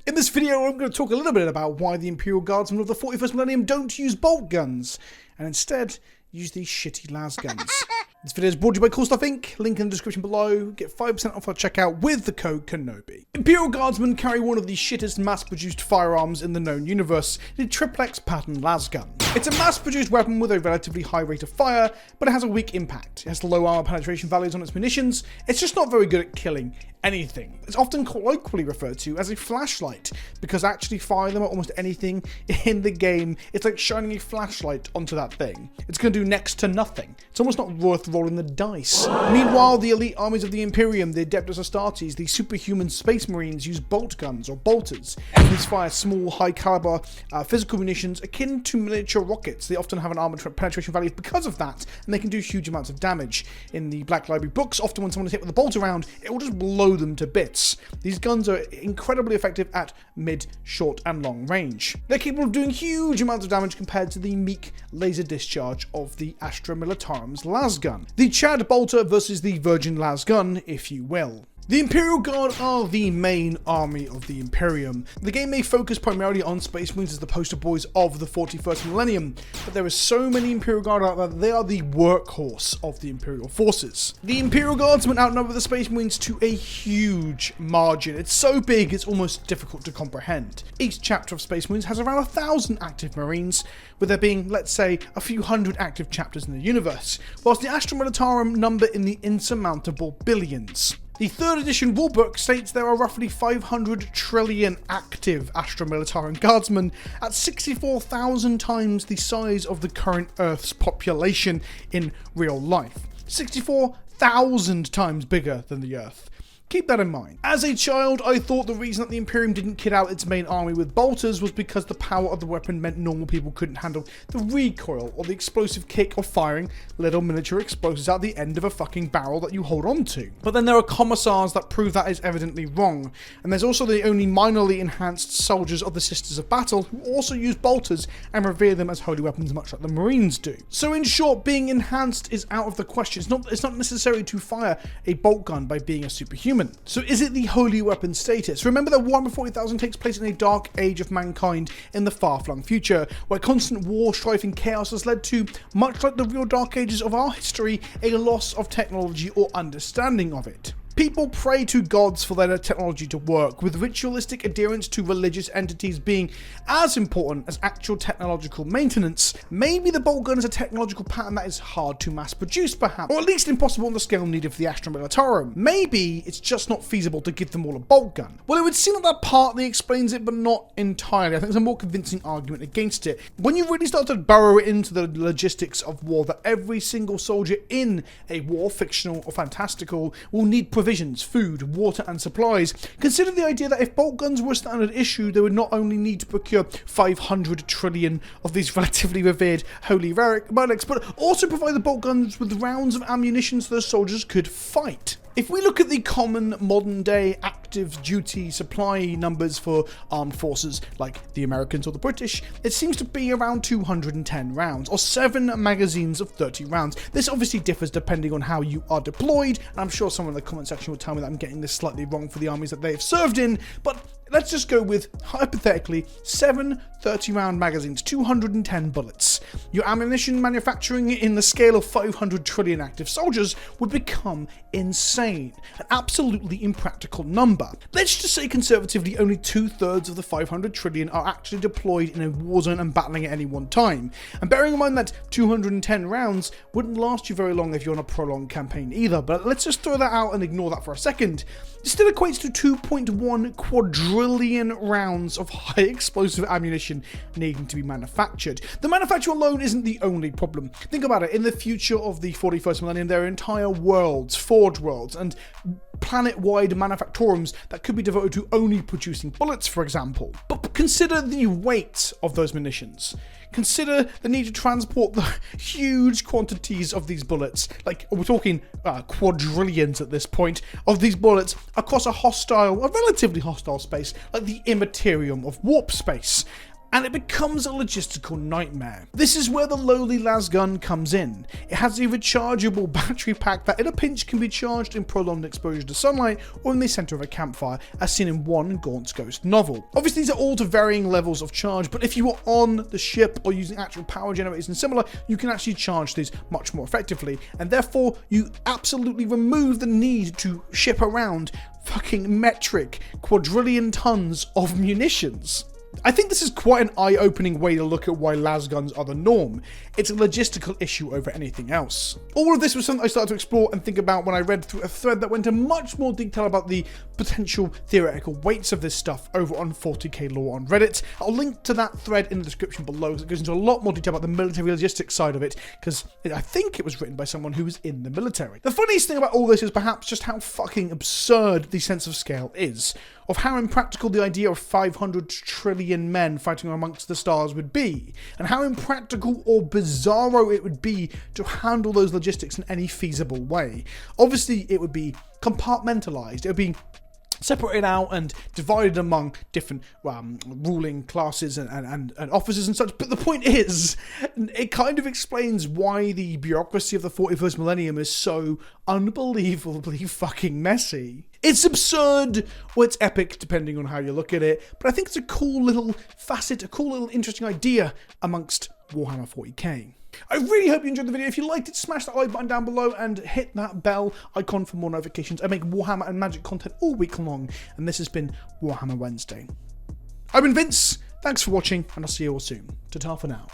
In this video, I'm going to talk a little bit about why the Imperial Guardsmen of the 41st millennium don't use bolt guns, and instead use these shitty las guns. This video is brought to you by Cool Stuff Inc. Link in the description below. Get 5% off our checkout with the code KENOBI. Imperial Guardsmen carry one of the shittest mass-produced firearms in the known universe, the triplex pattern las gun. It's a mass-produced weapon with a relatively high rate of fire, but it has a weak impact. It has low armor penetration values on its munitions. It's just not very good at killing anything. It's often colloquially referred to as a flashlight, because actually firing them at almost anything in the game, it's like shining a flashlight onto that thing. It's going to do next to nothing. It's almost not worth rolling the dice. Meanwhile, the elite armies of the Imperium, the Adeptus Astartes, the superhuman space marines use bolt guns or bolters. These fire small, high-caliber physical munitions akin to miniature rockets. They often have an armor penetration value because of that, and they can do huge amounts of damage. In the Black Library books, often when someone is hit with a bolt round, it will just blow them to bits. These guns are incredibly effective at mid, short, and long range. They're capable of doing huge amounts of damage compared to the meek laser discharge of the Astra Militarum's las gun. The Chad bolter versus the Virgin las gun, if you will. The Imperial Guard are the main army of the Imperium. The game may focus primarily on Space Marines as the poster boys of the 41st millennium, but there are so many Imperial Guard out there that they are the workhorse of the Imperial forces. The Imperial Guardsmen outnumber the Space Marines to a huge margin. It's so big it's almost difficult to comprehend. Each chapter of Space Marines has around 1,000 active Marines, with there being, let's say, a few hundred active chapters in the universe, whilst the Astra Militarum number in the insurmountable billions. The 3rd edition rulebook states there are roughly 500 trillion active Astra Militarum Guardsmen at 64,000 times the size of the current Earth's population in real life. 64,000 times bigger than the Earth. Keep that in mind. As a child, I thought the reason that the Imperium didn't kit out its main army with bolters was because the power of the weapon meant normal people couldn't handle the recoil or the explosive kick of firing little miniature explosives out the end of a fucking barrel that you hold on to. But then there are commissars that prove that is evidently wrong, and there's also the only minorly enhanced soldiers of the Sisters of Battle who also use bolters and revere them as holy weapons much like the Marines do. So in short, being enhanced is out of the question. It's not necessary to fire a bolt gun by being a superhuman. So is it the holy weapon status? Remember that Warhammer 40,000 takes place in a dark age of mankind in the far-flung future, where constant war, strife and chaos has led to, much like the real dark ages of our history, a loss of technology or understanding of it. People pray to gods for their technology to work, with ritualistic adherence to religious entities being as important as actual technological maintenance. Maybe the bolt gun is a technological pattern that is hard to mass produce perhaps, or at least impossible on the scale needed for the Astra Militarum. Maybe it's just not feasible to give them all a bolt gun. Well, it would seem that partly explains it, but not entirely. I think there's a more convincing argument against it. When you really start to burrow into the logistics of war, that every single soldier in a war, fictional or fantastical, will need provisions, food, water and supplies. Consider the idea that if bolt guns were a standard issue, they would not only need to procure 500 trillion of these relatively revered holy relics, but also provide the bolt guns with rounds of ammunition so the soldiers could fight. If we look at the common modern day active duty supply numbers for armed forces like the Americans or the British, it seems to be around 210 rounds, or 7 magazines of 30 rounds. This obviously differs depending on how you are deployed, and I'm sure someone in the comment section will tell me that I'm getting this slightly wrong for the armies that they have served in, but let's just go with, hypothetically, 7 30-round magazines, 210 bullets. Your ammunition manufacturing in the scale of 500 trillion active soldiers would become insane. An absolutely impractical number. Let's just say conservatively only 2/3 of the 500 trillion are actually deployed in a war zone and battling at any one time. And bearing in mind that 210 rounds wouldn't last you very long if you're on a prolonged campaign either, but let's just throw that out and ignore that for a second. It still equates to 2.1 quadrillion rounds of high explosive ammunition needing to be manufactured. The manufacture alone isn't the only problem. Think about it, in the future of the 41st millennium, there are entire worlds, forge worlds, and planet-wide manufactorums that could be devoted to only producing bullets, for example. But consider the weight of those munitions. Consider the need to transport the huge quantities of these bullets, like we're talking quadrillions at this point, of these bullets across a relatively hostile space, like the immaterium of warp space. and it becomes a logistical nightmare. This is where the lowly lasgun comes in. It has a rechargeable battery pack that in a pinch can be charged in prolonged exposure to sunlight or in the center of a campfire, as seen in one Gaunt's Ghost novel. Obviously these are all to varying levels of charge, but if you are on the ship or using actual power generators and similar, you can actually charge these much more effectively, and therefore you absolutely remove the need to ship around fucking metric quadrillion tons of munitions. I think this is quite an eye-opening way to look at why lasguns are the norm. It's a logistical issue over anything else. All of this was something I started to explore and think about when I read through a thread that went into much more detail about the potential theoretical weights of this stuff over on 40k lore on Reddit. I'll link to that thread in the description below, because it goes into a lot more detail about the military logistics side of it, because I think it was written by someone who was in the military. The funniest thing about all this is perhaps just how fucking absurd the sense of scale is, of how impractical the idea of 500 trillion men fighting amongst the stars would be, and how impractical or bizarro it would be to handle those logistics in any feasible way. Obviously, it would be compartmentalized, it would be separated out and divided among different ruling classes and officers and such, but the point is, it kind of explains why the bureaucracy of the 41st millennium is so unbelievably fucking messy. It's absurd, or it's epic, depending on how you look at it, but I think it's a cool little facet, a cool little interesting idea amongst Warhammer 40k. I really hope you enjoyed the video. If you liked it, smash that like button down below and hit that bell icon for more notifications. I make Warhammer and Magic content all week long, and this has been Warhammer Wednesday. I've been Vince, thanks for watching, and I'll see you all soon. Ta-ta for now.